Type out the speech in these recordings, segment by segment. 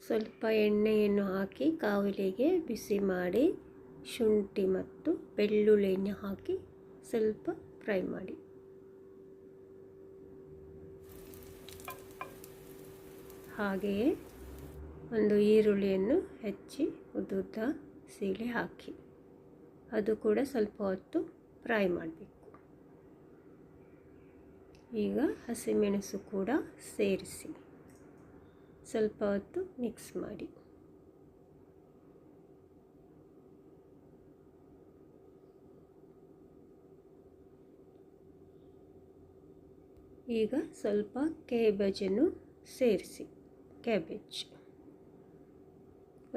ಸ್ವಲ್ಪ ಎಣ್ಣೆಯನ್ನು ಹಾಕಿ ಕಾವಲಿಗೆ ಬಿಸಿ ಮಾಡಿ ಶುಂಠಿ ಮತ್ತು ಬೆಳ್ಳುಳ್ಳಿಯನ್ನು ಹಾಕಿ ಸ್ವಲ್ಪ ಫ್ರೈ ಮಾಡಿ. ಹಾಗೆಯೇ ಒಂದು ಈರುಳ್ಳಿಯನ್ನು ಹೆಚ್ಚಿ ಉದ್ದುದ್ದ ಸೀಳಿ ಹಾಕಿ ಅದು ಕೂಡ ಸ್ವಲ್ಪ ಹೊತ್ತು ಫ್ರೈ ಮಾಡಬೇಕು. ಈಗ ಹಸಿಮೆಣಸು ಕೂಡ ಸೇರಿಸಿ ಸ್ವಲ್ಪ ಹೊತ್ತು ಮಿಕ್ಸ್ ಮಾಡಿ. ಈಗ ಸ್ವಲ್ಪ ಕ್ಯಾಬೇಜನ್ನು ಸೇರಿಸಿ, ಕ್ಯಾಬೇಜ್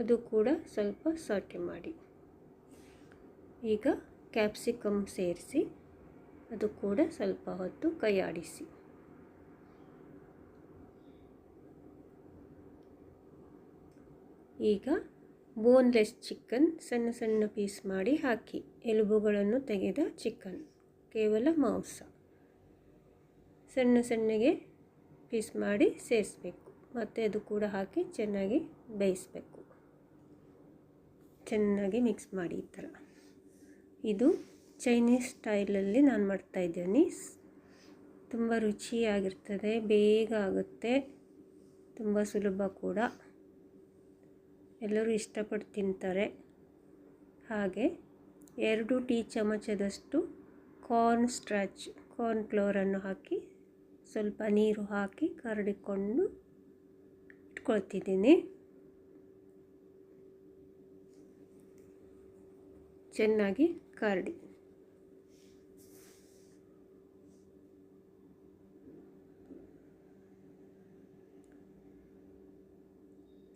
ಅದು ಕೂಡ ಸ್ವಲ್ಪ ಸಾಟೆ ಮಾಡಿ. ಈಗ ಕ್ಯಾಪ್ಸಿಕಮ್ ಸೇರಿಸಿ ಅದು ಕೂಡ ಸ್ವಲ್ಪ ಹೊತ್ತು ಕೈಯಾಡಿಸಿ. ಈಗ ಬೋನ್ಲೆಸ್ ಚಿಕನ್ ಸಣ್ಣ ಸಣ್ಣ ಪೀಸ್ ಮಾಡಿ ಹಾಕಿ, ಎಲುಬುಗಳನ್ನು ತೆಗೆದ ಚಿಕನ್, ಕೇವಲ ಮಾಂಸ ಸಣ್ಣ ಸಣ್ಣಗೆ ಪೀಸ್ ಮಾಡಿ ಸೇರಿಸಬೇಕು. ಮತ್ತು ಅದು ಕೂಡ ಹಾಕಿ ಚೆನ್ನಾಗಿ ಬೇಯಿಸಬೇಕು. ಚೆನ್ನಾಗಿ ಮಿಕ್ಸ್ ಮಾಡಿ. ಈ ಥರ ಇದು ಚೈನೀಸ್ ಸ್ಟೈಲಲ್ಲಿ ನಾನು ಮಾಡ್ತಾಯಿದ್ದೀನಿ. ತುಂಬ ರುಚಿಯಾಗಿರ್ತದೆ, ಬೇಗ ಆಗುತ್ತೆ, ತುಂಬ ಸುಲಭ ಕೂಡ, ಎಲ್ಲರೂ ಇಷ್ಟಪಟ್ಟು ತಿಂತಾರೆ. ಹಾಗೆ 2 ಟೀ ಚಮಚದಷ್ಟು ಕಾರ್ನ್ ಫ್ಲೋರನ್ನು ಹಾಕಿ ಸ್ವಲ್ಪ ನೀರು ಹಾಕಿ ಕರಡಿಕೊಂಡು ಇಟ್ಕೊಳ್ತಿದ್ದೀನಿ. ಚೆನ್ನಾಗಿ ಕರಡಿ.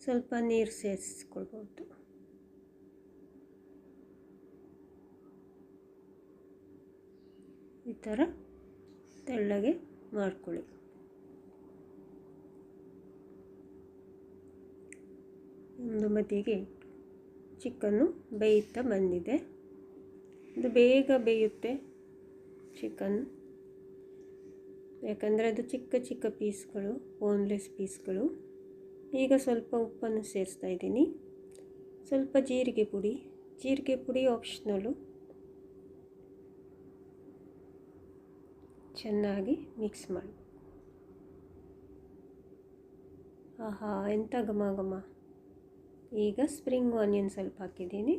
ಸ್ವಲ್ಪ ನೀರು ಸೇರಿಸ್ಕೊಳ್ಬೋದು. ಈ ಥರ ತೆಳ್ಳಗೆ ಮಾಡ್ಕೊಳ್ಳಿ. ಒಂದು ಬದಿಗೆ ಚಿಕನ್ನು ಬೇಯುತ್ತಾ ಬಂದಿದೆ. ಇದು ಬೇಗ ಬೇಯುತ್ತೆ ಚಿಕನ್, ಯಾಕಂದರೆ ಅದು ಚಿಕ್ಕ ಚಿಕ್ಕ ಪೀಸ್ಗಳು, ಬೋನ್ಲೆಸ್ ಪೀಸ್ಗಳು. ಈಗ ಸ್ವಲ್ಪ ಉಪ್ಪನ್ನು ಸೇರಿಸ್ತಾ ಇದ್ದೀನಿ, ಸ್ವಲ್ಪ ಜೀರಿಗೆ ಪುಡಿ ಆಪ್ಷನಲ್ಲು. ಚೆನ್ನಾಗಿ ಮಿಕ್ಸ್ ಮಾಡಿ. ಆಹಾ, ಎಂಥ ಘಮ. ಈಗ ಸ್ಪ್ರಿಂಗ್ ಆನಿಯನ್ ಸ್ವಲ್ಪ ಹಾಕಿದ್ದೀನಿ,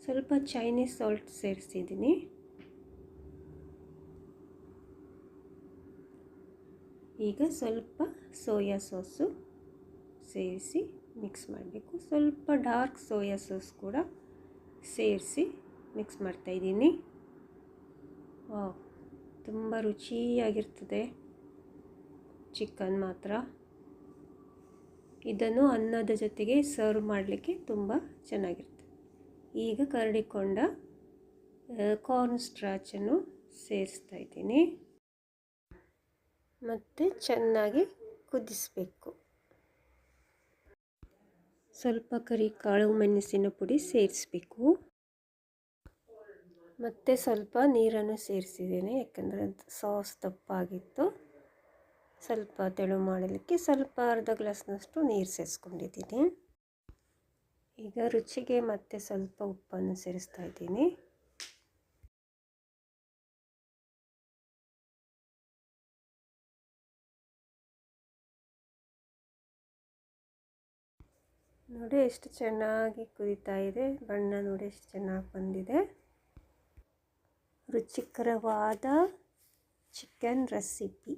ಸ್ವಲ್ಪ ಚೈನೀಸ್ ಸಾಲ್ಟ್ ಸೇರಿಸಿದ್ದೀನಿ. ಈಗ ಸ್ವಲ್ಪ ಸೋಯಾ ಸಾಸು ಸೇರಿಸಿ ಮಿಕ್ಸ್ ಮಾಡಬೇಕು. ಸ್ವಲ್ಪ ಡಾರ್ಕ್ ಸೋಯಾ ಸಾಸ್ ಕೂಡ ಸೇರಿಸಿ ಮಿಕ್ಸ್ ಮಾಡ್ತಾಯಿದ್ದೀನಿ. ವಾವ್, ತುಂಬ ರುಚಿಯಾಗಿರ್ತದೆ ಚಿಕನ್ ಮಾತ್ರ. ಇದನ್ನು ಅನ್ನದ ಜೊತೆಗೆ ಸರ್ವ್ ಮಾಡಲಿಕ್ಕೆ ತುಂಬ ಚೆನ್ನಾಗಿರ್ತದೆ. ಈಗ ಕರಡಿಕೊಂಡ ಕಾರ್ನ್ ಸ್ಟಾರ್ಚನ್ನು ಸೇರಿಸ್ತಾ ಇದ್ದೀನಿ ಮತ್ತು ಚೆನ್ನಾಗಿ ಕುದಿಸಬೇಕು. ಸ್ವಲ್ಪ ಕಾಳು ಮೆಣಸಿನ ಪುಡಿ ಸೇರಿಸಬೇಕು. ಮತ್ತು ಸ್ವಲ್ಪ ನೀರನ್ನು ಸೇರಿಸಿದ್ದೇನೆ, ಯಾಕಂದರೆ ಸಾಸ್ ದಪ್ಪಾಗಿತ್ತು. ಸ್ವಲ್ಪ ತೆಳು ಮಾಡಲಿಕ್ಕೆ ಸ್ವಲ್ಪ ಅರ್ಧ ಗ್ಲಾಸ್ನಷ್ಟು ನೀರು ಸೇರಿಸ್ಕೊಂಡಿದ್ದೀನಿ. ಈಗ ರುಚಿಗೆ ಮತ್ತೆ ಸ್ವಲ್ಪ ಉಪ್ಪನ್ನು ಸೇರಿಸ್ತಾ ಇದ್ದೀನಿ. ನೋಡಿ ಎಷ್ಟು ಚೆನ್ನಾಗಿ ಕುದೀತಾ ಇದೆ, ಬಣ್ಣ ನೋಡಿ ಎಷ್ಟು ಚೆನ್ನಾಗಿ ಬಂದಿದೆ. ರುಚಿಕರವಾದ ಚಿಕನ್ ರೆಸಿಪಿ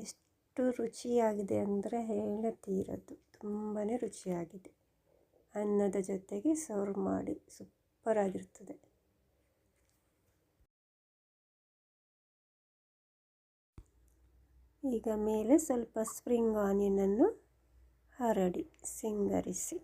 ಎಷ್ಟು ರುಚಿಯಾಗಿದೆ ಅಂದರೆ ಹೇಳತೀರದು. ತುಂಬಾ ರುಚಿಯಾಗಿದೆ. ಅನ್ನದ ಜೊತೆಗೆ ಸರ್ವ್ ಮಾಡಿ, ಸೂಪರಾಗಿರ್ತದೆ. ಈಗ ಮೇಲೆ ಸ್ವಲ್ಪ ಸ್ಪ್ರಿಂಗ್ ಆನಿಯನನ್ನು ಹರಡಿ ಸಿಂಗರಿಸಿ.